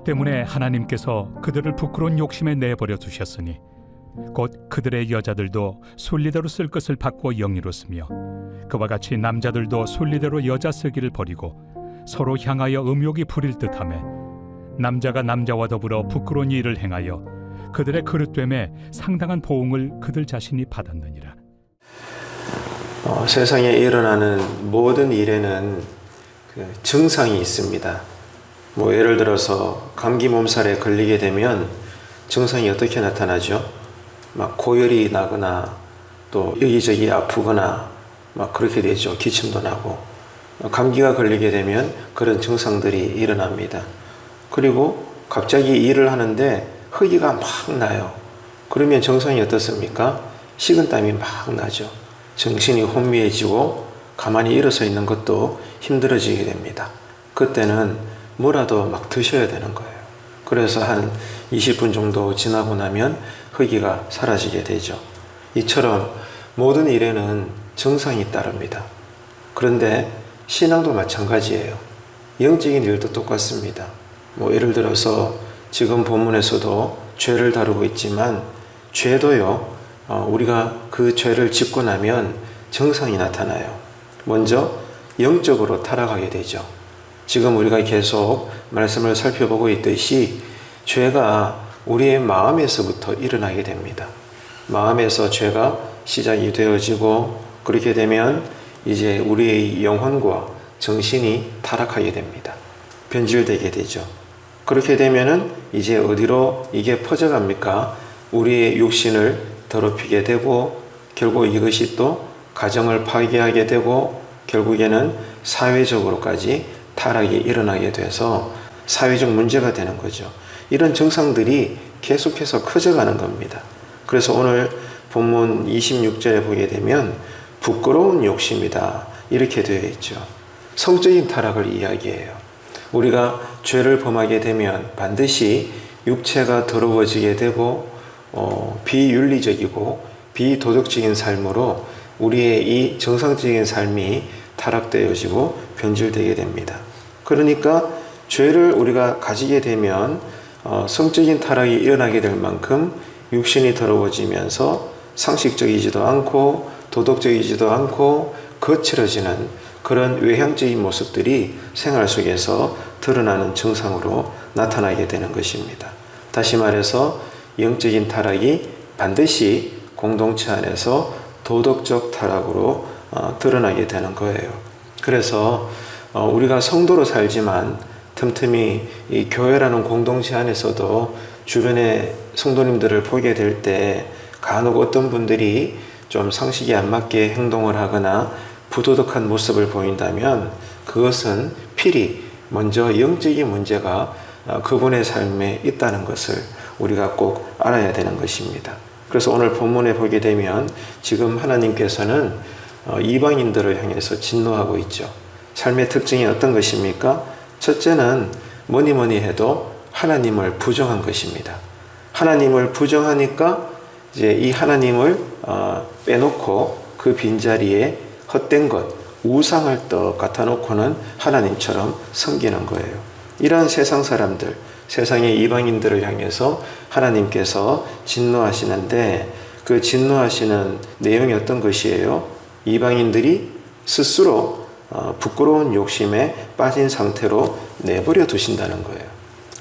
때문에 하나님께서 그들을 부끄러운 욕심에 내버려 두셨으니 곧 그들의 여자들도 순리대로 쓸 것을 받고 영리로 쓰며 그와 같이 남자들도 순리대로 여자 쓰기를 버리고 서로 향하여 음욕이 부릴 듯하며 남자가 남자와 더불어 부끄러운 일을 행하여 그들의 그릇됨에 상당한 보응을 그들 자신이 받았느니라. 세상에 일어나는 모든 일에는 증상이 있습니다. 예를 들어서 감기 몸살에 걸리게 되면 증상이 어떻게 나타나죠? 막 고열이 나거나 또 여기저기 아프거나 막 그렇게 되죠. 기침도 나고. 감기가 걸리게 되면 그런 증상들이 일어납니다. 그리고 갑자기 일을 하는데 허기가 막 나요. 그러면 증상이 어떻습니까? 식은땀이 막 나죠. 정신이 혼미해지고 가만히 일어서 있는 것도 힘들어지게 됩니다. 그때는 뭐라도 막 드셔야 되는 거예요. 그래서 한 20분 정도 지나고 나면 허기가 사라지게 되죠. 이처럼 모든 일에는 증상이 따릅니다. 그런데 신앙도 마찬가지예요. 영적인 일도 똑같습니다. 예를 들어서 지금 본문에서도 죄를 다루고 있지만 죄도요, 우리가 그 죄를 짓고 나면 증상이 나타나요. 먼저 영적으로 타락하게 되죠. 지금 우리가 계속 말씀을 살펴보고 있듯이 죄가 우리의 마음에서부터 일어나게 됩니다. 마음에서 죄가 시작이 되어지고 그렇게 되면 이제 우리의 영혼과 정신이 타락하게 됩니다. 변질되게 되죠. 그렇게 되면은 이제 어디로 이게 퍼져갑니까? 우리의 육신을 더럽히게 되고 결국 이것이 또 가정을 파괴하게 되고 결국에는 사회적으로까지 타락이 일어나게 돼서 사회적 문제가 되는 거죠. 이런 증상들이 계속해서 커져가는 겁니다. 그래서 오늘 본문 26절에 보게 되면 부끄러운 욕심이다 이렇게 되어 있죠. 성적인 타락을 이야기해요. 우리가 죄를 범하게 되면 반드시 육체가 더러워지게 되고 비윤리적이고 비도덕적인 삶으로 우리의 이 정상적인 삶이 타락되어지고 변질되게 됩니다. 그러니까 죄를 우리가 가지게 되면 성적인 타락이 일어나게 될 만큼 육신이 더러워지면서 상식적이지도 않고 도덕적이지도 않고 거칠어지는 그런 외향적인 모습들이 생활 속에서 드러나는 증상으로 나타나게 되는 것입니다. 다시 말해서 영적인 타락이 반드시 공동체 안에서 도덕적 타락으로 드러나게 되는 거예요. 그래서 우리가 성도로 살지만 틈틈이 이 교회라는 공동체 안에서도 주변의 성도님들을 보게 될 때 간혹 어떤 분들이 좀 상식에 안 맞게 행동을 하거나 부도덕한 모습을 보인다면 그것은 필히 먼저 영적인 문제가 그분의 삶에 있다는 것을 우리가 꼭 알아야 되는 것입니다. 그래서 오늘 본문에 보게 되면 지금 하나님께서는 이방인들을 향해서 진노하고 있죠. 삶의 특징이 어떤 것입니까? 첫째는 뭐니 해도 하나님을 부정한 것입니다. 하나님을 부정하니까 이제 이 하나님을 빼놓고 그 빈자리에 헛된 것, 우상을 또 갖다 놓고는 하나님처럼 섬기는 거예요. 이러한 세상 사람들, 세상의 이방인들을 향해서 하나님께서 진노하시는데 그 진노하시는 내용이 어떤 것이에요? 이방인들이 스스로 부끄러운 욕심에 빠진 상태로 내버려 두신다는 거예요.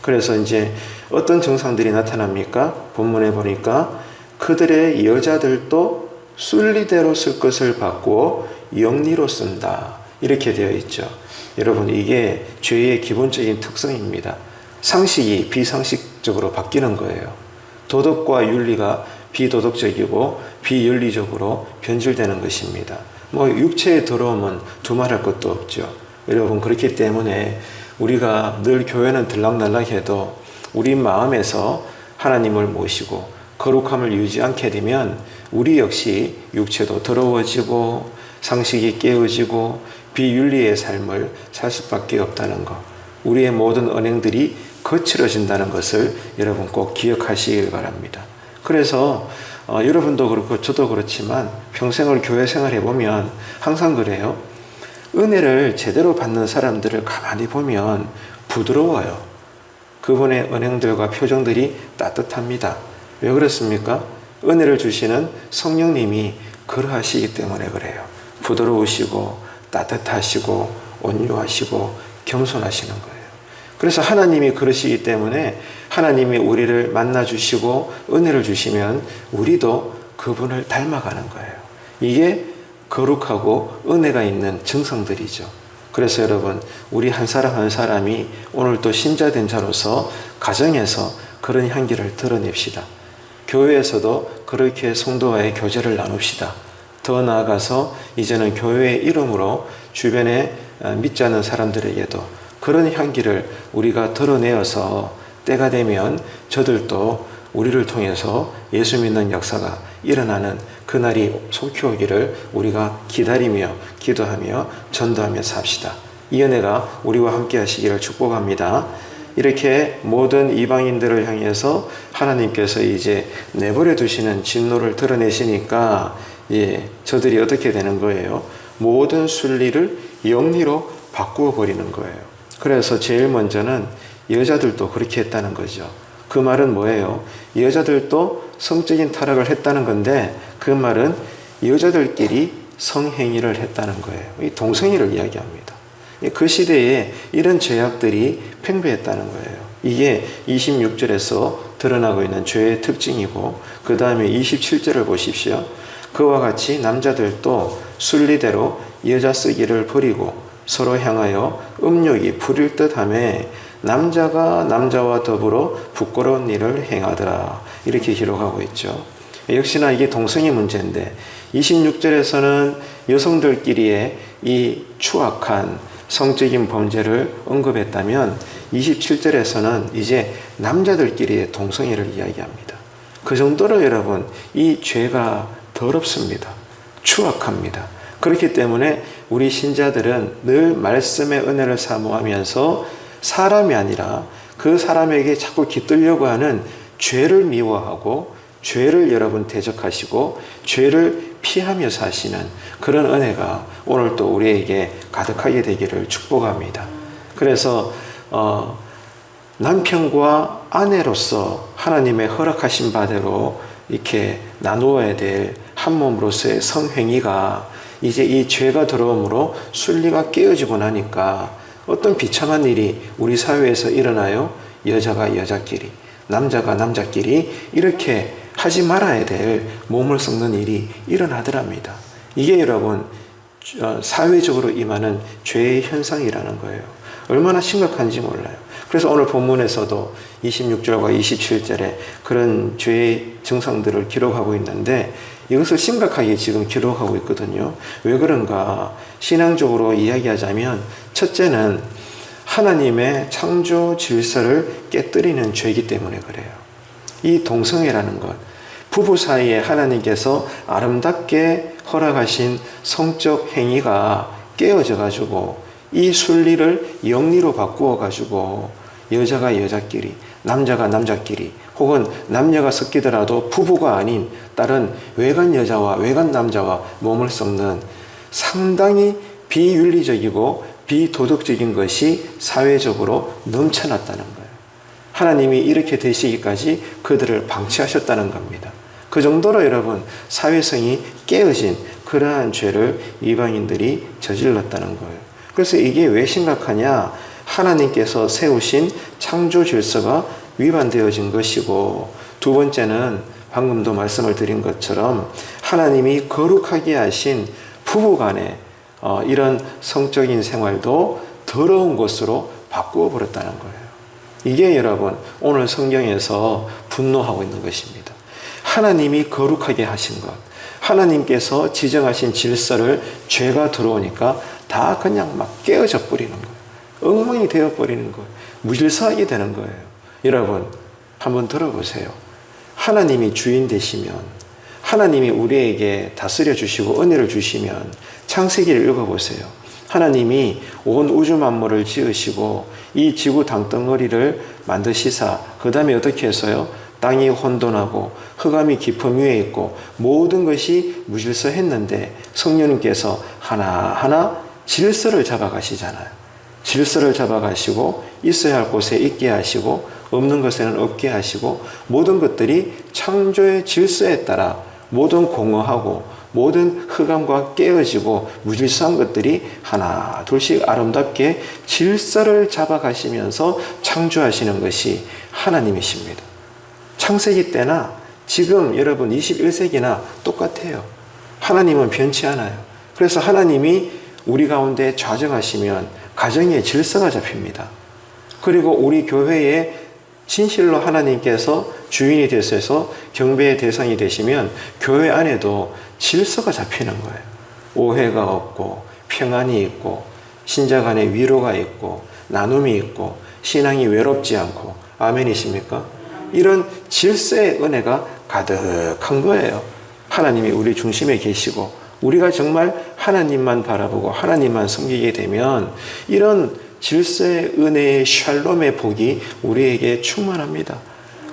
그래서 이제 어떤 증상들이 나타납니까? 본문에 보니까 그들의 여자들도 순리대로 쓸 것을 받고 영리로 쓴다. 이렇게 되어 있죠. 여러분, 이게 죄의 기본적인 특성입니다. 상식이 비상식적으로 바뀌는 거예요. 도덕과 윤리가 비도덕적이고 비윤리적으로 변질되는 것입니다. 육체의 더러움은 두말할 것도 없죠. 여러분, 그렇기 때문에 우리가 늘 교회는 들락날락해도 우리 마음에서 하나님을 모시고 거룩함을 유지 않게 되면 우리 역시 육체도 더러워지고 상식이 깨어지고 비윤리의 삶을 살 수밖에 없다는 것, 우리의 모든 언행들이 거칠어진다는 것을 여러분 꼭 기억하시길 바랍니다. 그래서 여러분도 그렇고 저도 그렇지만 평생을 교회 생활해 보면 항상 그래요. 은혜를 제대로 받는 사람들을 가만히 보면 부드러워요. 그분의 언행들과 표정들이 따뜻합니다. 왜 그렇습니까? 은혜를 주시는 성령님이 그러하시기 때문에 그래요. 부드러우시고 따뜻하시고 온유하시고 겸손하시는 거예요. 그래서 하나님이 그러시기 때문에 하나님이 우리를 만나주시고 은혜를 주시면 우리도 그분을 닮아가는 거예요. 이게 거룩하고 은혜가 있는 증상들이죠. 그래서 여러분, 우리 한 사람 한 사람이 오늘 또 신자된 자로서 가정에서 그런 향기를 드러냅시다. 교회에서도 그렇게 성도와의 교제를 나눕시다. 더 나아가서 이제는 교회의 이름으로 주변에 믿지 않는 사람들에게도 그런 향기를 우리가 드러내어서 때가 되면 저들도 우리를 통해서 예수 믿는 역사가 일어나는 그날이 속히 오기를 우리가 기다리며 기도하며 전도하며 삽시다. 이 은혜가 우리와 함께 하시기를 축복합니다. 이렇게 모든 이방인들을 향해서 하나님께서 이제 내버려 두시는 진노를 드러내시니까 저들이 어떻게 되는 거예요? 모든 순리를 영리로 바꾸어 버리는 거예요. 그래서 제일 먼저는 여자들도 그렇게 했다는 거죠. 그 말은 뭐예요? 여자들도 성적인 타락을 했다는 건데 그 말은 여자들끼리 성행위를 했다는 거예요. 이 동성애를 이야기합니다. 그 시대에 이런 죄악들이 팽배했다는 거예요. 이게 26절에서 드러나고 있는 죄의 특징이고 그 다음에 27절을 보십시오. 그와 같이 남자들도 순리대로 여자 쓰기를 버리고 서로 향하여 음욕이 부릴 듯하며 남자가 남자와 더불어 부끄러운 일을 행하더라. 이렇게 기록하고 있죠. 역시나 이게 동성애 문제인데 26절에서는 여성들끼리의 이 추악한 성적인 범죄를 언급했다면 27절에서는 이제 남자들끼리의 동성애를 이야기합니다. 그 정도로 여러분 이 죄가 더럽습니다. 추악합니다. 그렇기 때문에 우리 신자들은 늘 말씀의 은혜를 사모하면서 사람이 아니라 그 사람에게 자꾸 깃들려고 하는 죄를 미워하고 죄를 여러분 대적하시고 죄를 피하며 사시는 그런 은혜가 오늘 또 우리에게 가득하게 되기를 축복합니다. 그래서 남편과 아내로서 하나님의 허락하신 바대로 이렇게 나누어야 될 한 몸으로서의 성행위가 이제 이 죄가 들어옴으로 순리가 깨어지고 나니까 어떤 비참한 일이 우리 사회에서 일어나요? 여자가 여자끼리, 남자가 남자끼리 이렇게 하지 말아야 될 몸을 썩는 일이 일어나더랍니다. 이게 여러분 사회적으로 임하는 죄의 현상이라는 거예요. 얼마나 심각한지 몰라요. 그래서 오늘 본문에서도 26절과 27절에 그런 죄의 증상들을 기록하고 있는데 이것을 심각하게 지금 기록하고 있거든요. 왜 그런가? 신앙적으로 이야기하자면 첫째는 하나님의 창조 질서를 깨뜨리는 죄이기 때문에 그래요. 이 동성애라는 것, 부부 사이에 하나님께서 아름답게 허락하신 성적 행위가 깨어져 가지고 이 순리를 영리로 바꾸어 가지고 여자가 여자끼리, 남자가 남자끼리 혹은 남녀가 섞이더라도 부부가 아닌 다른 외간 여자와 외간 남자와 몸을 썩는 상당히 비윤리적이고 비도덕적인 것이 사회적으로 넘쳐났다는 거예요. 하나님이 이렇게 되시기까지 그들을 방치하셨다는 겁니다. 그 정도로 여러분 사회성이 깨어진 그러한 죄를 이방인들이 저질렀다는 거예요. 그래서 이게 왜 심각하냐? 하나님께서 세우신 창조 질서가 위반되어진 것이고, 두 번째는 방금도 말씀을 드린 것처럼 하나님이 거룩하게 하신 부부간의 이런 성적인 생활도 더러운 것으로 바꾸어 버렸다는 거예요. 이게 여러분 오늘 성경에서 분노하고 있는 것입니다. 하나님이 거룩하게 하신 것, 하나님께서 지정하신 질서를 죄가 들어오니까 다 그냥 막 깨어져 버리는 거예요. 엉망이 되어 버리는 거예요. 무질서하게 되는 거예요. 여러분 한번 들어보세요. 하나님이 주인 되시면, 하나님이 우리에게 다스려 주시고 은혜를 주시면 창세기를 읽어보세요. 하나님이 온 우주 만물을 지으시고 이 지구 땅덩어리를 만드시사 그 다음에 어떻게 해서요? 땅이 혼돈하고 흑암이 깊음 위에 있고 모든 것이 무질서했는데 성령님께서 하나하나 질서를 잡아가시잖아요. 질서를 잡아가시고 있어야 할 곳에 있게 하시고 없는 것에는 없게 하시고 모든 것들이 창조의 질서에 따라 모든 공허하고 모든 흑암과 깨어지고 무질서한 것들이 하나 둘씩 아름답게 질서를 잡아가시면서 창조하시는 것이 하나님이십니다. 창세기 때나 지금 여러분 21세기나 똑같아요. 하나님은 변치 않아요. 그래서 하나님이 우리 가운데 좌정하시면 가정의 질서가 잡힙니다. 그리고 우리 교회에 진실로 하나님께서 주인이 되셔서 경배의 대상이 되시면 교회 안에도 질서가 잡히는 거예요. 오해가 없고 평안이 있고 신자 간의 위로가 있고 나눔이 있고 신앙이 외롭지 않고 아멘이십니까? 이런 질서의 은혜가 가득한 거예요. 하나님이 우리 중심에 계시고 우리가 정말 하나님만 바라보고 하나님만 섬기게 되면 이런 질서의 은혜의 샬롬의 복이 우리에게 충만합니다.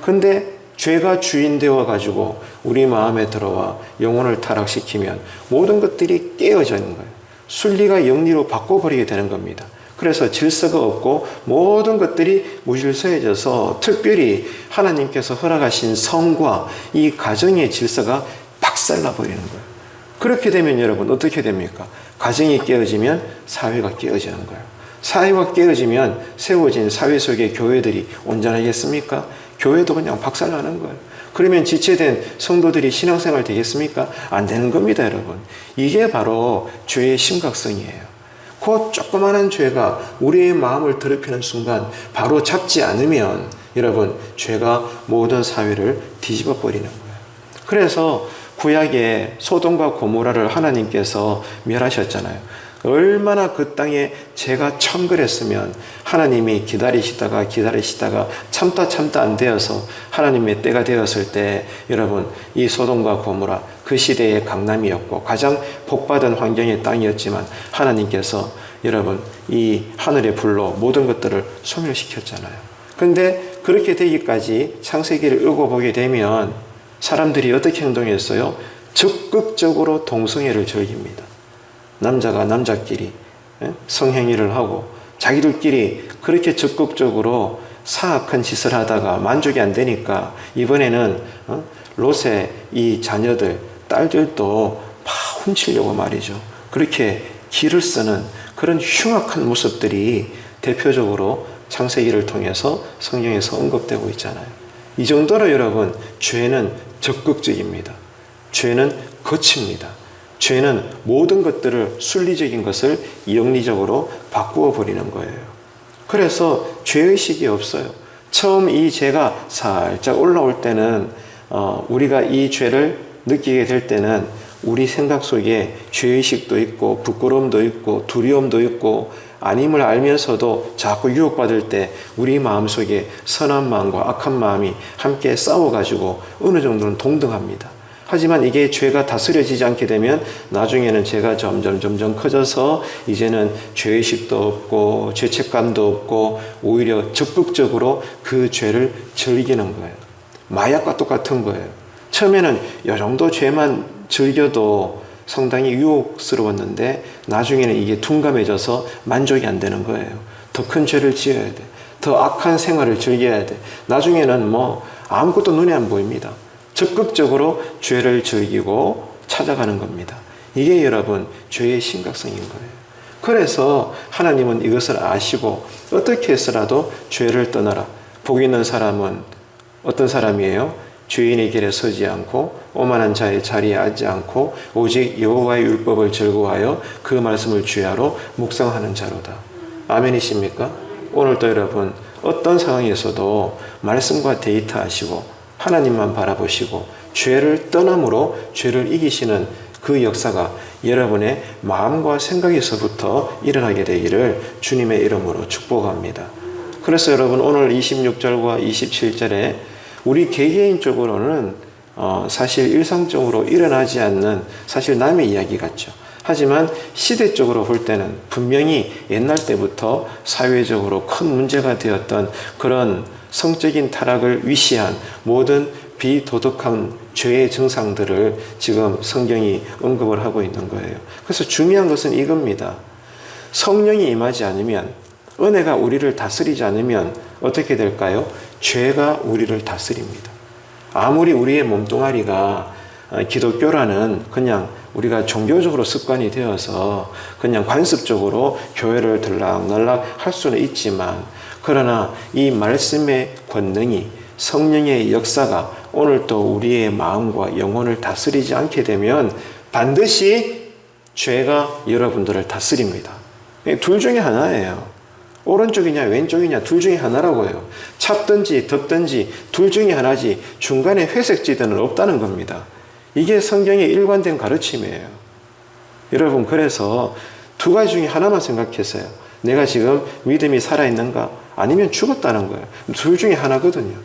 근데 죄가 주인 되어 가지고 우리 마음에 들어와 영혼을 타락시키면 모든 것들이 깨어지는 거예요. 순리가 영리로 바꿔버리게 되는 겁니다. 그래서 질서가 없고 모든 것들이 무질서해져서 특별히 하나님께서 허락하신 성과 이 가정의 질서가 박살나버리는 거예요. 그렇게 되면 여러분 어떻게 됩니까? 가정이 깨어지면 사회가 깨어지는 거예요. 사회가 깨어지면 세워진 사회 속의 교회들이 온전하겠습니까? 교회도 그냥 박살나는 거예요. 그러면 지체된 성도들이 신앙생활 되겠습니까? 안 되는 겁니다, 여러분. 이게 바로 죄의 심각성이에요. 그 조그마한 죄가 우리의 마음을 더럽히는 순간 바로 잡지 않으면 여러분 죄가 모든 사회를 뒤집어 버리는 거예요. 그래서 구약에 소돔과 고모라를 하나님께서 멸하셨잖아요. 얼마나 그 땅에 죄가 천걸했으면 하나님이 기다리시다가 참다 안 되어서 하나님의 때가 되었을 때 여러분 이 소돔과 고모라 그 시대의 강남이었고 가장 복받은 환경의 땅이었지만 하나님께서 여러분 이 하늘의 불로 모든 것들을 소멸시켰잖아요. 그런데 그렇게 되기까지 창세기를 읽어보게 되면 사람들이 어떻게 행동했어요? 적극적으로 동성애를 즐깁니다. 남자가 남자끼리 성행위를 하고 자기들끼리 그렇게 적극적으로 사악한 짓을 하다가 만족이 안 되니까 이번에는 롯의 이 자녀들, 딸들도 막 훔치려고 말이죠. 그렇게 길을 쓰는 그런 흉악한 모습들이 대표적으로 창세기를 통해서 성경에서 언급되고 있잖아요. 이 정도로 여러분 죄는 적극적입니다. 죄는 거칩니다. 죄는 모든 것들을 순리적인 것을 영리적으로 바꾸어 버리는 거예요. 그래서 죄의식이 없어요. 처음 이 죄가 살짝 올라올 때는 우리가 이 죄를 느끼게 될 때는 우리 생각 속에 죄의식도 있고 부끄러움도 있고 두려움도 있고 아님을 알면서도 자꾸 유혹받을 때 우리 마음속에 선한 마음과 악한 마음이 함께 싸워가지고 어느 정도는 동등합니다. 하지만 이게 죄가 다스려지지 않게 되면 나중에는 죄가 점점 커져서 이제는 죄의식도 없고 죄책감도 없고 오히려 적극적으로 그 죄를 즐기는 거예요. 마약과 똑같은 거예요. 처음에는 이 정도 죄만 즐겨도 상당히 유혹스러웠는데 나중에는 이게 둔감해져서 만족이 안 되는 거예요. 더 큰 죄를 지어야 돼. 더 악한 생활을 즐겨야 돼. 나중에는 아무것도 눈에 안 보입니다. 적극적으로 죄를 즐기고 찾아가는 겁니다. 이게 여러분 죄의 심각성인 거예요. 그래서 하나님은 이것을 아시고 어떻게 해서라도 죄를 떠나라. 복 있는 사람은 어떤 사람이에요? 죄인의 길에 서지 않고 오만한 자의 자리에 앉지 않고 오직 여호와의 율법을 즐거워하여 그 말씀을 주야로 묵상하는 자로다. 아멘이십니까? 오늘도 여러분 어떤 상황에서도 말씀과 데이트하시고 하나님만 바라보시고 죄를 떠남으로 죄를 이기시는 그 역사가 여러분의 마음과 생각에서부터 일어나게 되기를 주님의 이름으로 축복합니다. 그래서 여러분 오늘 26절과 27절에 우리 개개인적으로는 사실 일상적으로 일어나지 않는 사실 남의 이야기 같죠. 하지만 시대적으로 볼 때는 분명히 옛날 때부터 사회적으로 큰 문제가 되었던 그런 성적인 타락을 위시한 모든 비도덕한 죄의 증상들을 지금 성경이 언급을 하고 있는 거예요. 그래서 중요한 것은 이겁니다. 성령이 임하지 않으면 은혜가 우리를 다스리지 않으면 어떻게 될까요? 죄가 우리를 다스립니다. 아무리 우리의 몸뚱아리가 기독교라는 그냥 우리가 종교적으로 습관이 되어서 그냥 관습적으로 교회를 들락날락 할 수는 있지만, 그러나 이 말씀의 권능이, 성령의 역사가 오늘 또 우리의 마음과 영혼을 다스리지 않게 되면 반드시 죄가 여러분들을 다스립니다. 둘 중에 하나예요. 오른쪽이냐 왼쪽이냐 둘 중에 하나라고요. 찹든지 덥든지 둘 중에 하나지 중간에 회색지대는 없다는 겁니다. 이게 성경의 일관된 가르침이에요. 여러분, 그래서 두 가지 중에 하나만 생각했어요. 내가 지금 믿음이 살아있는가? 아니면 죽었다는 거예요. 둘 중에 하나거든요.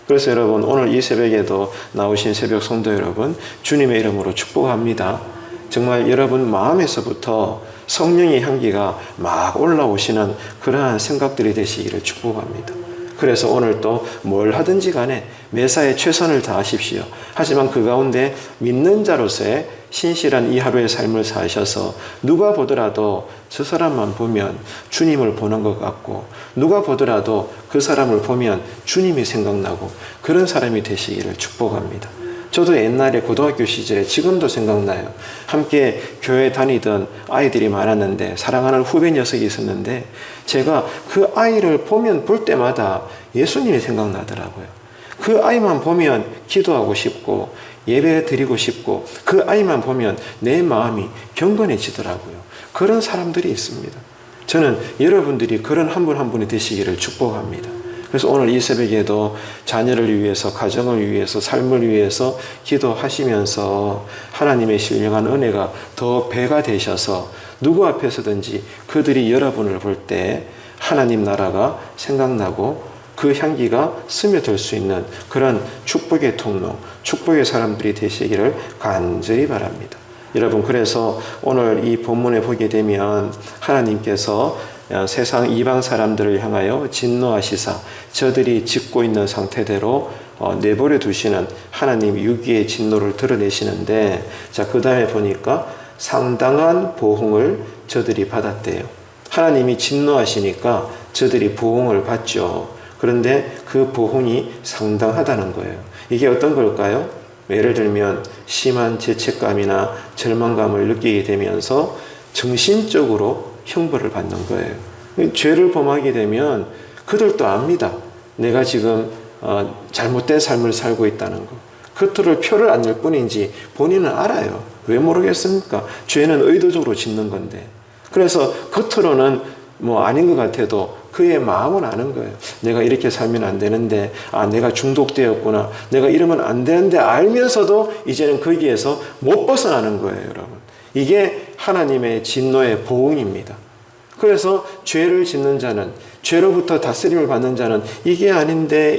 그래서 여러분, 오늘 이 새벽에도 나오신 새벽 성도 여러분, 주님의 이름으로 축복합니다. 정말 여러분 마음에서부터 성령의 향기가 막 올라오시는 그러한 생각들이 되시기를 축복합니다. 그래서 오늘 또 뭘 하든지 간에 매사에 최선을 다하십시오. 하지만 그 가운데 믿는 자로서의 신실한 이 하루의 삶을 사셔서 누가 보더라도 저 사람만 보면 주님을 보는 것 같고, 누가 보더라도 그 사람을 보면 주님이 생각나고, 그런 사람이 되시기를 축복합니다. 저도 옛날에 고등학교 시절에 지금도 생각나요. 함께 교회 다니던 아이들이 많았는데, 사랑하는 후배 녀석이 있었는데, 제가 그 아이를 보면 볼 때마다 예수님이 생각나더라고요. 그 아이만 보면 기도하고 싶고 예배 드리고 싶고, 그 아이만 보면 내 마음이 경건해지더라고요. 그런 사람들이 있습니다. 저는 여러분들이 그런 한 분 한 분이 되시기를 축복합니다. 그래서 오늘 이 새벽에도 자녀를 위해서, 가정을 위해서, 삶을 위해서 기도하시면서 하나님의 신령한 은혜가 더 배가 되셔서 누구 앞에서든지 그들이 여러분을 볼 때 하나님 나라가 생각나고 그 향기가 스며들 수 있는 그런 축복의 통로, 축복의 사람들이 되시기를 간절히 바랍니다. 여러분, 그래서 오늘 이 본문에 보게 되면 하나님께서 세상 이방 사람들을 향하여 진노하시사 저들이 짓고 있는 상태대로 내버려 두시는 하나님 유기의 진노를 드러내시는데, 자, 그 다음에 보니까 상당한 보응을 저들이 받았대요. 하나님이 진노하시니까 저들이 보응을 받죠. 그런데 그 보응이 상당하다는 거예요. 이게 어떤 걸까요? 예를 들면 심한 죄책감이나 절망감을 느끼게 되면서 정신적으로 형벌을 받는 거예요. 죄를 범하게 되면 그들도 압니다. 내가 지금 잘못된 삶을 살고 있다는 거. 겉으로 표를 안 낼 뿐인지 본인은 알아요. 왜 모르겠습니까? 죄는 의도적으로 짓는 건데. 그래서 겉으로는 아닌 것 같아도 그의 마음은 아는 거예요. 내가 이렇게 살면 안 되는데, 내가 중독되었구나, 내가 이러면 안 되는데 알면서도 이제는 거기에서 못 벗어나는 거예요, 여러분. 이게 하나님의 진노의 보응입니다. 그래서 죄를 짓는 자는, 죄로부터 다스림을 받는 자는 이게 아닌데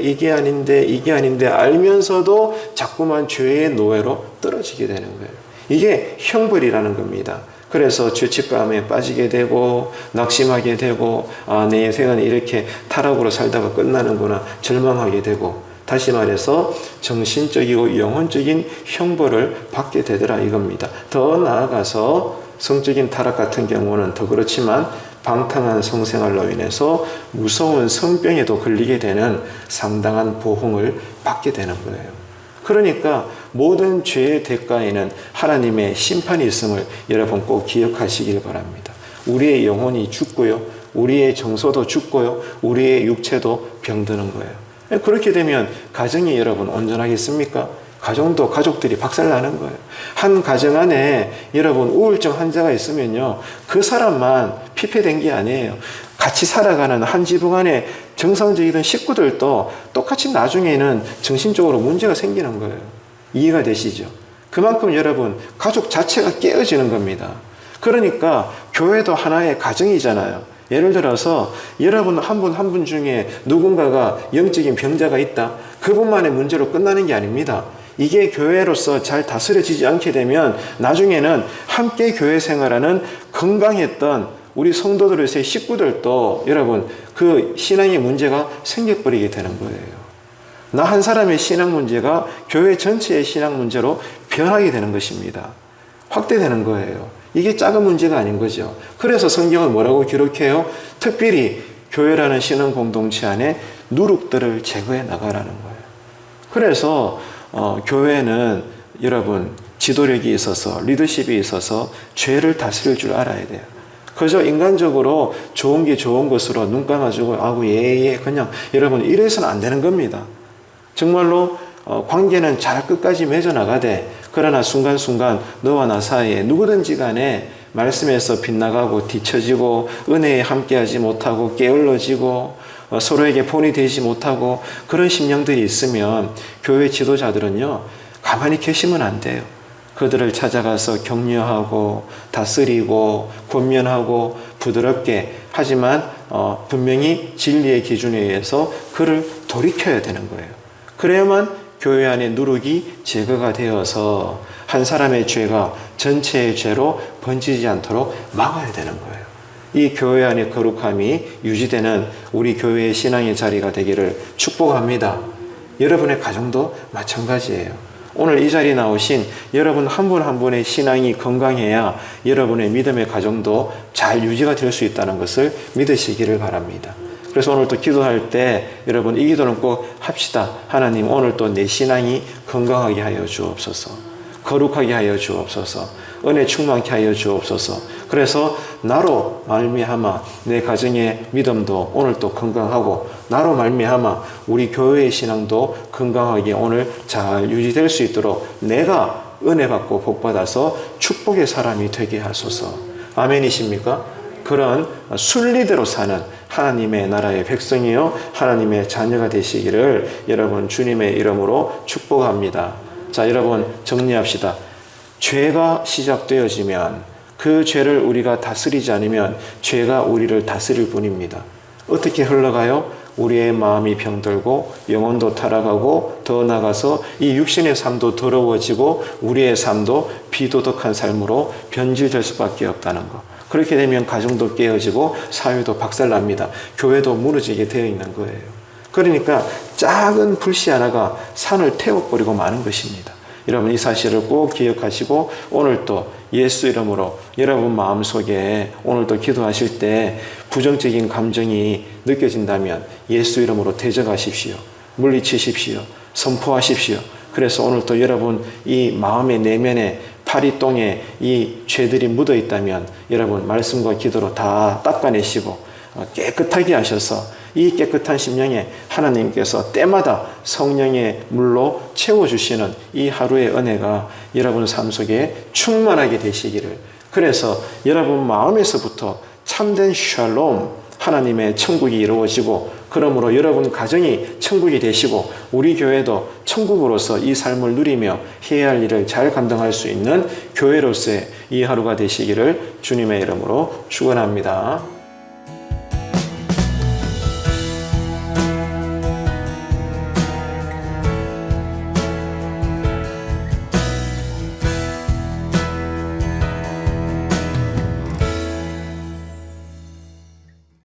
알면서도 자꾸만 죄의 노예로 떨어지게 되는 거예요. 이게 형벌이라는 겁니다. 그래서 죄책감에 빠지게 되고 낙심하게 되고, 내 인생은 이렇게 타락으로 살다가 끝나는구나 절망하게 되고, 다시 말해서 정신적이고 영혼적인 형벌을 받게 되더라 이겁니다. 더 나아가서 성적인 타락 같은 경우는 더 그렇지만 방탕한 성생활로 인해서 무서운 성병에도 걸리게 되는 상당한 보응을 받게 되는 거예요. 그러니까 모든 죄의 대가에는 하나님의 심판이 있음을 여러분 꼭 기억하시길 바랍니다. 우리의 영혼이 죽고요, 우리의 정서도 죽고요, 우리의 육체도 병드는 거예요. 그렇게 되면 가정이 여러분 온전하겠습니까? 가정도 가족들이 박살나는 거예요. 한 가정 안에 여러분 우울증 환자가 있으면요, 그 사람만 피폐된 게 아니에요. 같이 살아가는 한 지붕 안에 정상적이던 식구들도 똑같이 나중에는 정신적으로 문제가 생기는 거예요. 이해가 되시죠? 그만큼 여러분 가족 자체가 깨어지는 겁니다. 그러니까 교회도 하나의 가정이잖아요. 예를 들어서 여러분 한 분 한 분 중에 누군가가 영적인 병자가 있다. 그분만의 문제로 끝나는 게 아닙니다. 이게 교회로서 잘 다스려지지 않게 되면 나중에는 함께 교회 생활하는 건강했던 우리 성도들의 식구들도 여러분 그 신앙의 문제가 생겨버리게 되는 거예요. 나 한 사람의 신앙 문제가 교회 전체의 신앙 문제로 변하게 되는 것입니다. 확대되는 거예요. 이게 작은 문제가 아닌 거죠. 그래서 성경은 뭐라고 기록해요? 특별히 교회라는 신앙 공동체 안에 누룩들을 제거해 나가라는 거예요. 그래서 교회는 여러분 지도력이 있어서 리더십이 있어서 죄를 다스릴 줄 알아야 돼요. 그저 인간적으로 좋은 게 좋은 것으로 눈 감아주고 아구 예예 그냥 여러분 이래서는 안 되는 겁니다. 정말로 관계는 잘 끝까지 맺어나가되 그러나 순간순간 너와 나 사이에 누구든지 간에 말씀에서 빗나가고 뒤처지고 은혜에 함께하지 못하고 게을러지고 서로에게 본이 되지 못하고 그런 심령들이 있으면 교회 지도자들은요 가만히 계시면 안 돼요. 그들을 찾아가서 격려하고 다스리고 권면하고 부드럽게 하지만 분명히 진리의 기준에 의해서 그를 돌이켜야 되는 거예요. 그래야만 교회 안에 누룩이 제거가 되어서 한 사람의 죄가 전체의 죄로 번지지 않도록 막아야 되는 거예요. 이 교회 안의 거룩함이 유지되는 우리 교회의 신앙의 자리가 되기를 축복합니다. 여러분의 가정도 마찬가지예요. 오늘 이 자리에 나오신 여러분 한 분 한 분의 신앙이 건강해야 여러분의 믿음의 가정도 잘 유지가 될 수 있다는 것을 믿으시기를 바랍니다. 그래서 오늘 또 기도할 때 여러분 이 기도는 꼭 합시다. 하나님 오늘 또 내 신앙이 건강하게 하여 주옵소서. 거룩하게 하여 주옵소서. 은혜 충만케 하여 주옵소서. 그래서 나로 말미암아 내 가정의 믿음도 오늘 또 건강하고 나로 말미암아 우리 교회의 신앙도 건강하게 오늘 잘 유지될 수 있도록 내가 은혜 받고 복 받아서 축복의 사람이 되게 하소서. 아멘이십니까? 그런 순리대로 사는 하나님의 나라의 백성이요 하나님의 자녀가 되시기를 여러분 주님의 이름으로 축복합니다. 자, 여러분 정리합시다. 죄가 시작되어지면 그 죄를 우리가 다스리지 않으면 죄가 우리를 다스릴 뿐입니다. 어떻게 흘러가요? 우리의 마음이 병들고 영혼도 타락하고 더 나아가서 이 육신의 삶도 더러워지고 우리의 삶도 비도덕한 삶으로 변질될 수밖에 없다는 것. 그렇게 되면 가정도 깨어지고 사회도 박살납니다. 교회도 무너지게 되어 있는 거예요. 그러니까 작은 불씨 하나가 산을 태워버리고 마는 것입니다. 여러분 이 사실을 꼭 기억하시고 오늘 또 예수 이름으로 여러분 마음속에 오늘 또 기도하실 때 부정적인 감정이 느껴진다면 예수 이름으로 대적하십시오. 물리치십시오. 선포하십시오. 그래서 오늘 또 여러분 이 마음의 내면에 파리똥에 이 죄들이 묻어 있다면 여러분 말씀과 기도로 다 닦아내시고 깨끗하게 하셔서 이 깨끗한 심령에 하나님께서 때마다 성령의 물로 채워주시는 이 하루의 은혜가 여러분 삶 속에 충만하게 되시기를 그래서 여러분 마음에서부터 참된 샬롬 하나님의 천국이 이루어지고 그러므로 여러분 가정이 천국이 되시고 우리 교회도 천국으로서 이 삶을 누리며 해야 할 일을 잘 감당할 수 있는 교회로서의 이 하루가 되시기를 주님의 이름으로 축원합니다.